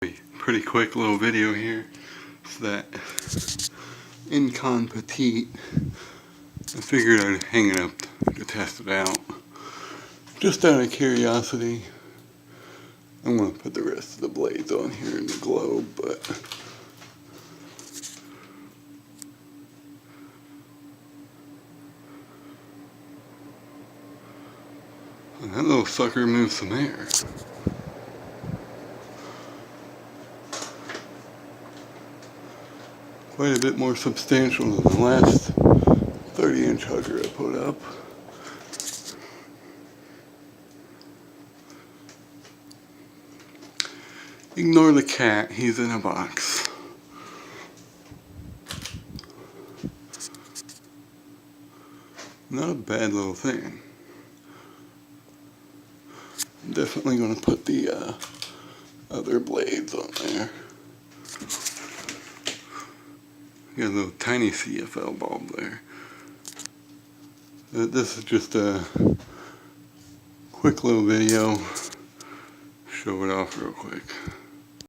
Pretty quick little video here. It's that Encon Petite. I figured I'd hang it up to test it out. Just out of curiosity. I'm going to put the rest of the blades on here in the globe, but that little sucker moves some air. Quite a bit more substantial than the last 30-inch hugger I put up. Ignore the cat, he's in a box. Not a bad little thing. I'm definitely going to put the other blades on there. Got a little tiny CFL bulb there. This is just a quick little video. Show it off real quick.